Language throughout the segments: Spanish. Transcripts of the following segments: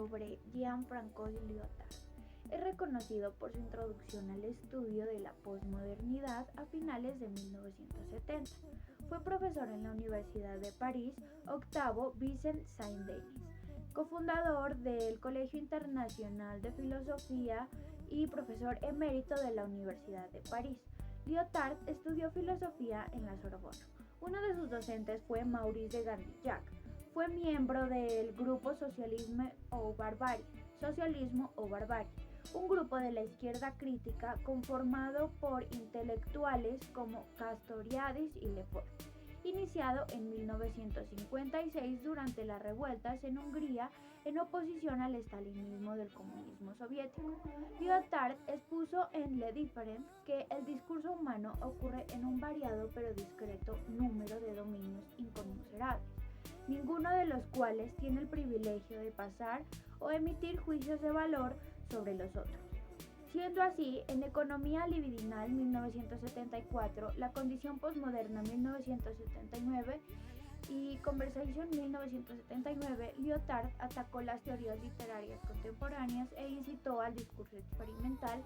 sobre Jean-Francois Lyotard. Es reconocido por su introducción al estudio de la posmodernidad a finales de 1970. Fue profesor en la Universidad de París, octavo Vicent Saint-Denis, cofundador del Colegio Internacional de Filosofía y profesor emérito de la Universidad de París. Lyotard estudió filosofía en la Sorbona. Uno de sus docentes fue Maurice de Gandillac. Fue miembro del grupo Socialismo o Barbarie, un grupo de la izquierda crítica conformado por intelectuales como Castoriadis y Lefort, iniciado en 1956 durante las revueltas en Hungría en oposición al estalinismo del comunismo soviético. Lyotard expuso en Le Different que el discurso humano ocurre en un variado pero discreto número de dominios inconmensurables, ninguno de los cuales tiene el privilegio de pasar o emitir juicios de valor sobre los otros. Siendo así, en Economía libidinal 1974, La condición posmoderna 1979 y Conversation 1979, Lyotard atacó las teorías literarias contemporáneas e incitó al discurso experimental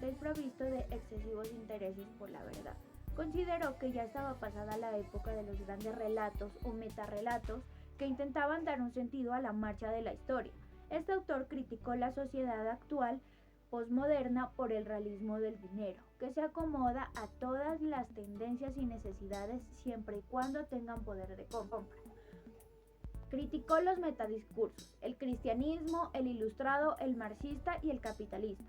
desprovisto de excesivos intereses por la verdad. Consideró que ya estaba pasada la época de los grandes relatos o metarrelatos que intentaban dar un sentido a la marcha de la historia. Este autor criticó la sociedad actual posmoderna por el realismo del dinero, que se acomoda a todas las tendencias y necesidades siempre y cuando tengan poder de compra. Criticó los metadiscursos, el cristianismo, el ilustrado, el marxista y el capitalista.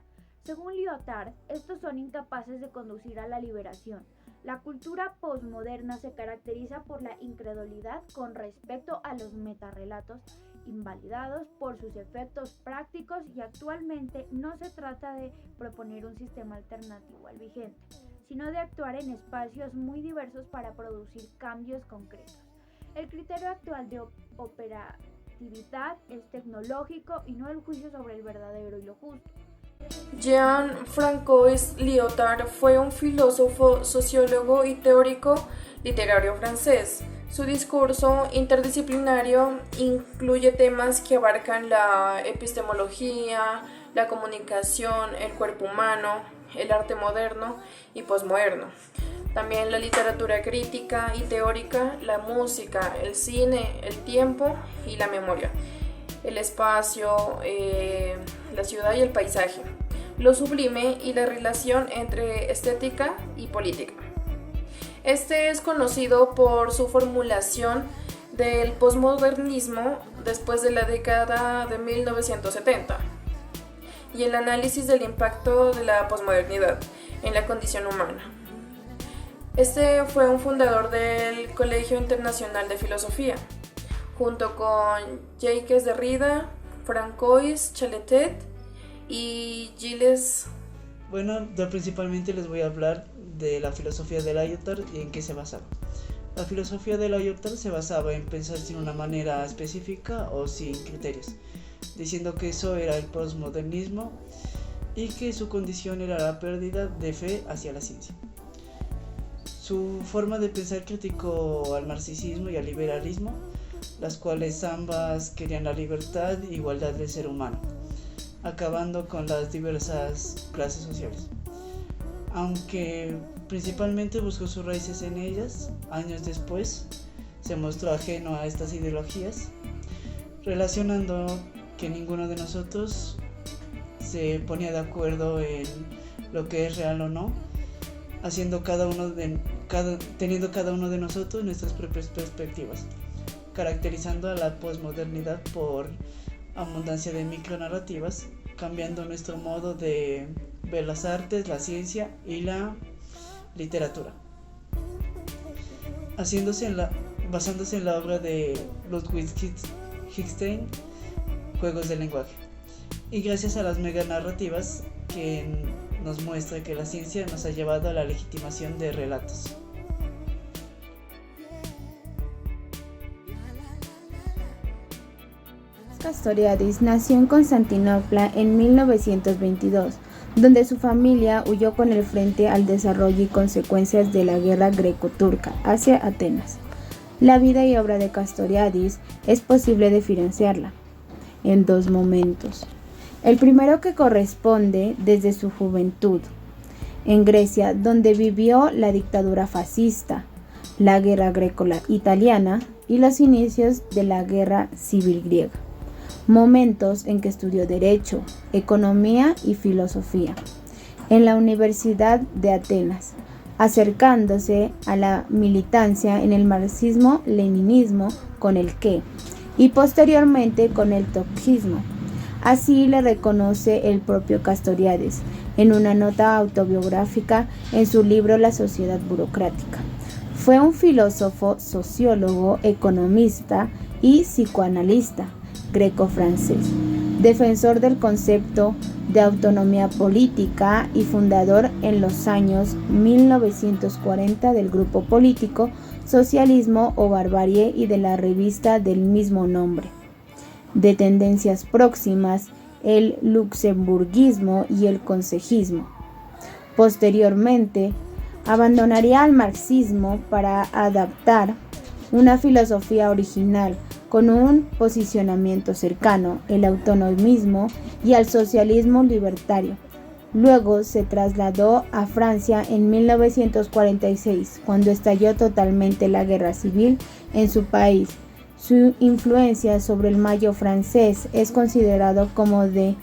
Según Lyotard, estos son incapaces de conducir a la liberación. La cultura posmoderna se caracteriza por la incredulidad con respecto a los metarrelatos invalidados por sus efectos prácticos y actualmente no se trata de proponer un sistema alternativo al vigente, sino de actuar en espacios muy diversos para producir cambios concretos. El criterio actual de operatividad es tecnológico y no el juicio sobre el verdadero y lo justo. Jean-Francois Lyotard fue un filósofo, sociólogo y teórico literario francés. Su discurso interdisciplinario incluye temas que abarcan la epistemología, la comunicación, el cuerpo humano, el arte moderno y posmoderno. También la literatura crítica y teórica, la música, el cine, el tiempo y la memoria, el espacio, la ciudad y el paisaje, lo sublime y la relación entre estética y política. Este es conocido por su formulación del posmodernismo después de la década de 1970 y el análisis del impacto de la posmodernidad en la condición humana. Este fue un fundador del Colegio Internacional de Filosofía, junto con Jacques Derrida, Francois Chalet y Gilles. Bueno, yo principalmente les voy a hablar de la filosofía de Lyotard y en qué se basaba. La filosofía de Lyotard se basaba en pensar sin una manera específica o sin criterios, diciendo que eso era el posmodernismo y que su condición era la pérdida de fe hacia la ciencia. Su forma de pensar criticó al marxismo y al liberalismo, las cuales ambas querían la libertad e igualdad del ser humano, acabando con las diversas clases sociales. Aunque principalmente buscó sus raíces en ellas, años después se mostró ajeno a estas ideologías, relacionando que ninguno de nosotros se ponía de acuerdo en lo que es real o no, teniendo cada uno de nosotros nuestras propias perspectivas, caracterizando a la posmodernidad por abundancia de micronarrativas, cambiando nuestro modo de ver las artes, la ciencia y la literatura, basándose en la obra de Ludwig Wittgenstein, Juegos del lenguaje, y gracias a las meganarrativas que nos muestra que la ciencia nos ha llevado a la legitimación de relatos. Castoriadis nació en Constantinopla en 1922, donde su familia huyó con el frente al desarrollo y consecuencias de la guerra greco-turca hacia Atenas. La vida y obra de Castoriadis es posible diferenciarla en dos momentos. El primero que corresponde desde su juventud, en Grecia, donde vivió la dictadura fascista, la guerra greco-italiana y los inicios de la guerra civil griega, momentos en que estudió Derecho, Economía y Filosofía en la Universidad de Atenas, acercándose a la militancia en el marxismo-leninismo con el que, y posteriormente con el trotskismo. Así le reconoce el propio Castoriadis en una nota autobiográfica en su libro La sociedad burocrática. Fue un filósofo, sociólogo, economista y psicoanalista greco-francés, defensor del concepto de autonomía política y fundador en los años 1940 del grupo político Socialismo o Barbarie y de la revista del mismo nombre. De tendencias próximas, el luxemburguismo y el concejismo. Posteriormente, abandonaría el marxismo para adaptar una filosofía original con un posicionamiento cercano, el autonomismo y al socialismo libertario. Luego se trasladó a Francia en 1946, cuando estalló totalmente la guerra civil en su país. Su influencia sobre el Mayo francés es considerado como de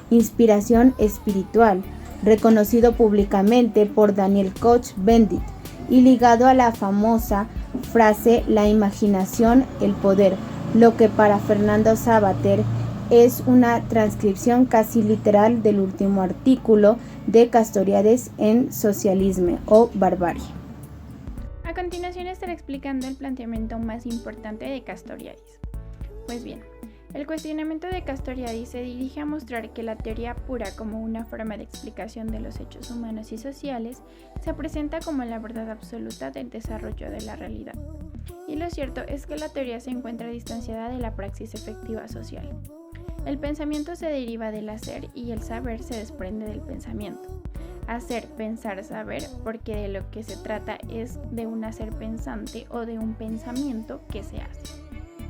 inspiración espiritual, reconocido públicamente por Daniel Cohn-Bendit y ligado a la famosa frase "la imaginación, el poder", lo que para Fernando Savater es una transcripción casi literal del último artículo de Castoriadis en Socialisme o Barbarie. A continuación estaré explicando el planteamiento más importante de Castoriadis. Pues bien, el cuestionamiento de Castoriadis se dirige a mostrar que la teoría pura como una forma de explicación de los hechos humanos y sociales se presenta como la verdad absoluta del desarrollo de la realidad. Y lo cierto es que la teoría se encuentra distanciada de la praxis efectiva social. El pensamiento se deriva del hacer y el saber se desprende del pensamiento. Hacer, pensar, saber, porque de lo que se trata es de un hacer pensante o de un pensamiento que se hace.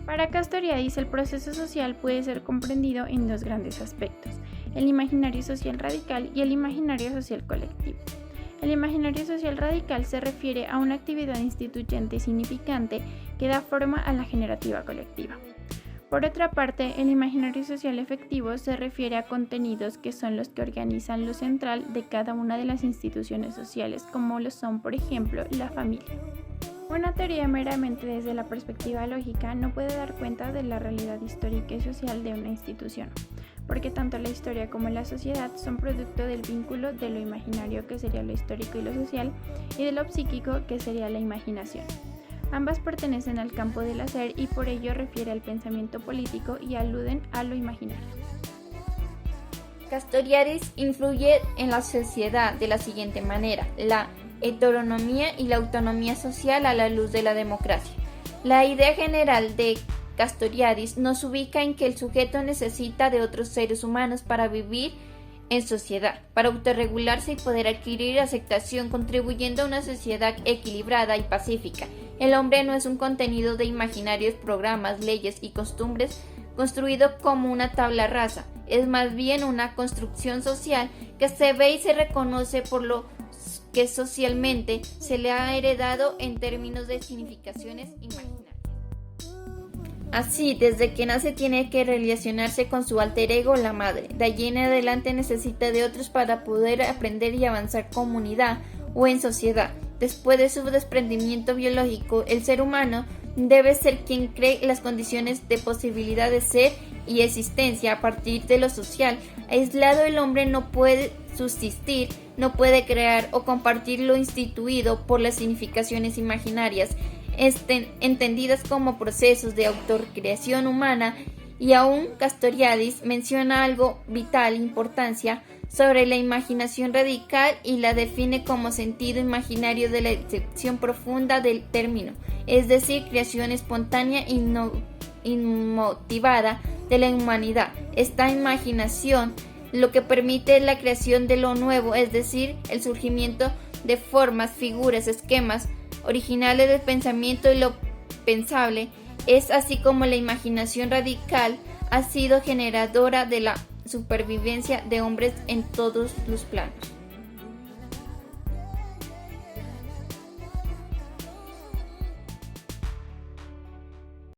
Para Castoriadis, el proceso social puede ser comprendido en dos grandes aspectos: el imaginario social radical y el imaginario social colectivo. El imaginario social radical se refiere a una actividad instituyente y significante que da forma a la generativa colectiva. Por otra parte, el imaginario social efectivo se refiere a contenidos que son los que organizan lo central de cada una de las instituciones sociales, como lo son, por ejemplo, la familia. Una teoría meramente desde la perspectiva lógica no puede dar cuenta de la realidad histórica y social de una institución, porque tanto la historia como la sociedad son producto del vínculo de lo imaginario, que sería lo histórico y lo social, y de lo psíquico, que sería la imaginación. Ambas pertenecen al campo del hacer y por ello refiere al pensamiento político y aluden a lo imaginario. Castoriadis influye en la sociedad de la siguiente manera: la heteronomía y la autonomía social a la luz de la democracia. La idea general de Castoriadis nos ubica en que el sujeto necesita de otros seres humanos para vivir en sociedad, para autorregularse y poder adquirir aceptación, contribuyendo a una sociedad equilibrada y pacífica. El hombre no es un contenido de imaginarios programas, leyes y costumbres construido como una tabla rasa, es más bien una construcción social que se ve y se reconoce por lo que socialmente se le ha heredado en términos de significaciones imaginarias. Así, desde que nace tiene que relacionarse con su alter ego, la madre. De allí en adelante necesita de otros para poder aprender y avanzar comunidad o en sociedad. Después de su desprendimiento biológico, el ser humano debe ser quien cree las condiciones de posibilidad de ser y existencia a partir de lo social. Aislado, el hombre no puede subsistir, no puede crear o compartir lo instituido por las significaciones imaginarias, entendidas como procesos de autocreación humana, y aún Castoriadis menciona algo vital importancia sobre la imaginación radical y la define como sentido imaginario de la excepción profunda del término, es decir, creación espontánea y no inmotivada de la humanidad. Esta imaginación lo que permite la creación de lo nuevo, es decir, el surgimiento de formas, figuras, esquemas originales del pensamiento y lo pensable. Es así como la imaginación radical ha sido generadora de la supervivencia de hombres en todos los planos.